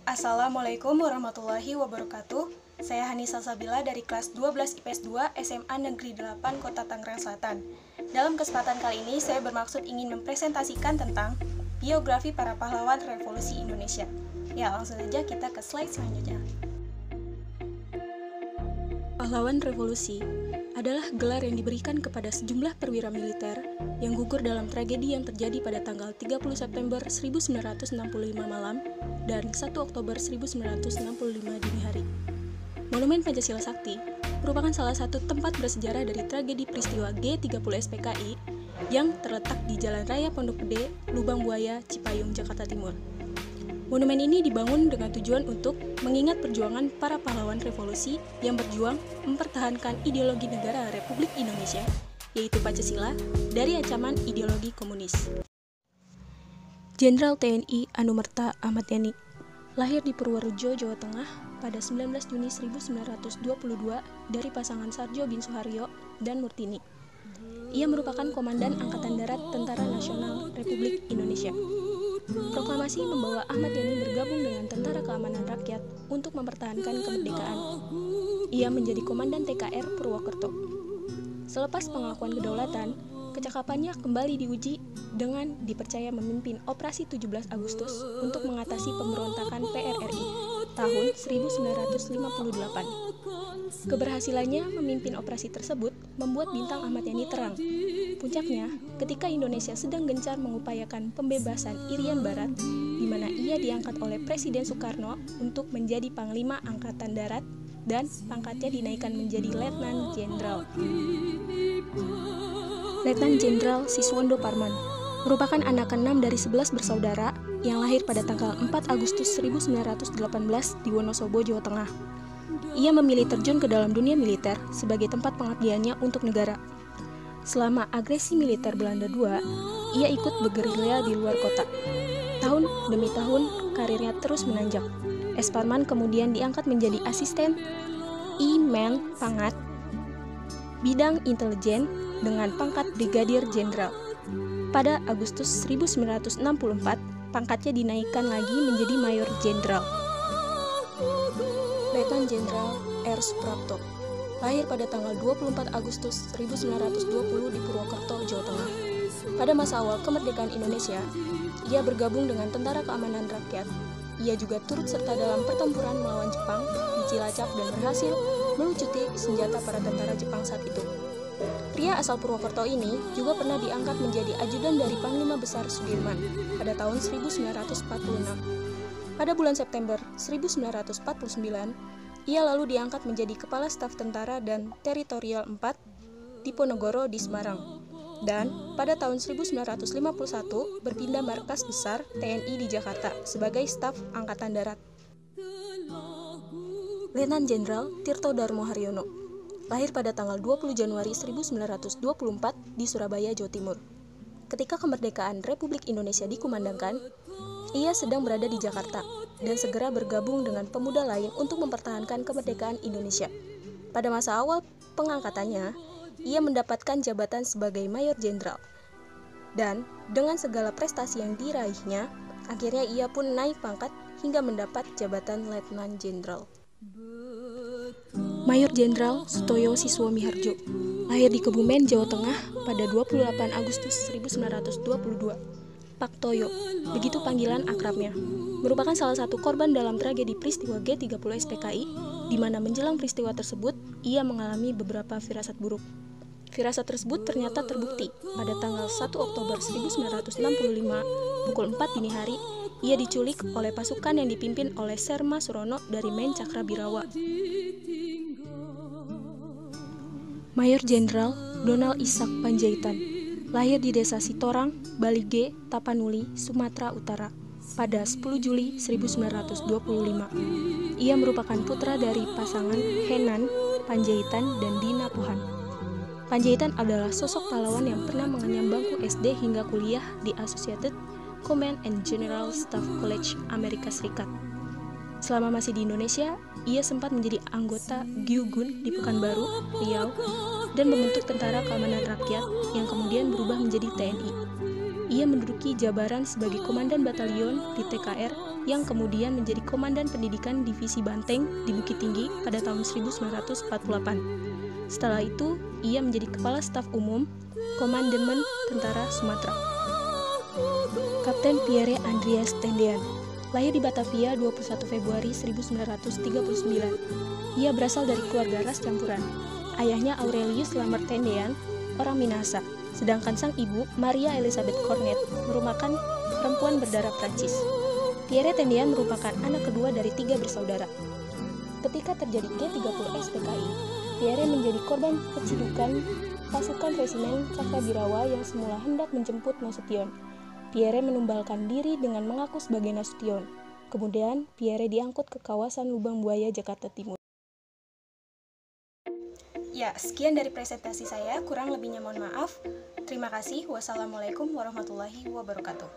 Assalamualaikum warahmatullahi wabarakatuh. Saya Hanisa Sabila dari kelas 12 IPS 2 SMA Negeri 8 Kota Tangerang Selatan. Dalam kesempatan kali ini saya bermaksud ingin mempresentasikan tentang biografi para pahlawan revolusi Indonesia. Ya, langsung saja kita ke slide selanjutnya. Pahlawan revolusi adalah gelar yang diberikan kepada sejumlah perwira militer yang gugur dalam tragedi yang terjadi pada tanggal 30 September 1965 malam dan 1 Oktober 1965 dini hari. Monumen Pancasila Sakti merupakan salah satu tempat bersejarah dari tragedi peristiwa G30 SPKI yang terletak di Jalan Raya Pondok Gede, Lubang Buaya, Cipayung, Jakarta Timur. Monumen ini dibangun dengan tujuan untuk mengingat perjuangan para pahlawan revolusi yang berjuang mempertahankan ideologi negara Republik Indonesia, yaitu Pancasila, dari ancaman ideologi komunis. Jenderal TNI Anumerta Ahmad Yani lahir di Purworejo, Jawa Tengah pada 19 Juni 1922 dari pasangan Sarjo bin Suharyo dan Murtini. Ia merupakan Komandan Angkatan Darat Tentara Nasional Republik Indonesia. Proklamasi membawa Ahmad Yani bergabung dengan Tentara Keamanan Rakyat untuk mempertahankan kemerdekaan. Ia menjadi Komandan TKR Purwokerto. Selepas pengakuan kedaulatan, kecakapannya kembali diuji dengan dipercaya memimpin Operasi 17 Agustus untuk mengatasi pemberontakan PRRI tahun 1958. Keberhasilannya memimpin operasi tersebut membuat bintang Ahmad Yani terang. Puncaknya, ketika Indonesia sedang gencar mengupayakan pembebasan Irian Barat, di mana ia diangkat oleh Presiden Soekarno untuk menjadi Panglima Angkatan Darat dan pangkatnya dinaikkan menjadi Letnan Jenderal. Letnan Jenderal Siswondo Parman merupakan anak ke-6 dari 11 bersaudara yang lahir pada tanggal 4 Agustus 1918 di Wonosobo, Jawa Tengah. Ia memilih terjun ke dalam dunia militer sebagai tempat pengabdiannya untuk negara. Selama agresi militer Belanda II, ia ikut bergerilya di luar kota. Tahun demi tahun, karirnya terus menanjak. S. Parman kemudian diangkat menjadi asisten I-Men Pangat, bidang intelijen dengan pangkat Brigadir Jenderal. Pada Agustus 1964, pangkatnya dinaikkan lagi menjadi Mayor Jenderal. Letnan Jenderal R. Suprapto lahir pada tanggal 24 Agustus 1920 di Purwokerto, Jawa Tengah. Pada masa awal kemerdekaan Indonesia, ia bergabung dengan Tentara Keamanan Rakyat. Ia juga turut serta dalam pertempuran melawan Jepang di Cilacap dan berhasil melucuti senjata para tentara Jepang saat itu. Pria asal Purwokerto ini juga pernah diangkat menjadi ajudan dari Panglima Besar Sudirman pada tahun 1946. Pada bulan September 1949, ia lalu diangkat menjadi Kepala Staf Tentara dan Teritorial 4 Diponegoro di Semarang. Dan pada tahun 1951 berpindah markas besar TNI di Jakarta sebagai Staf Angkatan Darat. Letnan Jenderal Tirto Darmo Haryono lahir pada tanggal 20 Januari 1924 di Surabaya, Jawa Timur. Ketika kemerdekaan Republik Indonesia dikumandangkan, ia sedang berada di Jakarta dan segera bergabung dengan pemuda lain untuk mempertahankan kemerdekaan Indonesia. Pada masa awal pengangkatannya, ia mendapatkan jabatan sebagai Mayor Jenderal. Dan dengan segala prestasi yang diraihnya, akhirnya ia pun naik pangkat hingga mendapat jabatan Letnan Jenderal. Mayor Jenderal Sutoyo Siswo Miharjo lahir di Kebumen, Jawa Tengah pada 28 Agustus 1922. Pak Toyo, begitu panggilan akrabnya, merupakan salah satu korban dalam tragedi peristiwa G30 SPKI, di mana menjelang peristiwa tersebut, ia mengalami beberapa firasat buruk. Firasat tersebut ternyata terbukti pada tanggal 1 Oktober 1965, pukul 4 dini hari, ia diculik oleh pasukan yang dipimpin oleh Serma Surono dari Main Cakrabirawa. Mayor Jenderal Donald Ishak Panjaitan lahir di Desa Sitorang, Balige, Tapanuli, Sumatera Utara pada 10 Juli 1925. Ia merupakan putra dari pasangan Henan Panjaitan dan Dina Pohan. Panjaitan adalah sosok pahlawan yang pernah mengenyam bangku SD hingga kuliah di Associated Command and General Staff College Amerika Serikat. Selama masih di Indonesia, ia sempat menjadi anggota Gyugun di Pekanbaru, Riau, dan membentuk Tentara Keamanan Rakyat yang kemudian berubah menjadi TNI. Ia menduduki jabaran sebagai Komandan Batalion di TKR yang kemudian menjadi Komandan Pendidikan Divisi Banteng di Bukit Tinggi pada tahun 1948. Setelah itu, ia menjadi Kepala Staf Umum Komandemen Tentara Sumatera. Kapten Pierre Andreas Tendean lahir di Batavia 21 Februari 1939. Ia berasal dari keluarga ras campuran. Ayahnya Aurelius Lambert Tendean, orang Minahasa, sedangkan sang ibu, Maria Elizabeth Cornet, merupakan perempuan berdarah Prancis. Pierre Tendean merupakan anak kedua dari 3 bersaudara. Ketika terjadi G30 SPKI, Pierre menjadi korban pecidukan pasukan Resimen Cakradirawa yang semula hendak menjemput Nasution. Pierre menumbalkan diri dengan mengaku sebagai Nasution. Kemudian, Pierre diangkut ke kawasan Lubang Buaya, Jakarta Timur. Ya, sekian dari presentasi saya. Kurang lebihnya mohon maaf. Terima kasih. Wassalamualaikum warahmatullahi wabarakatuh.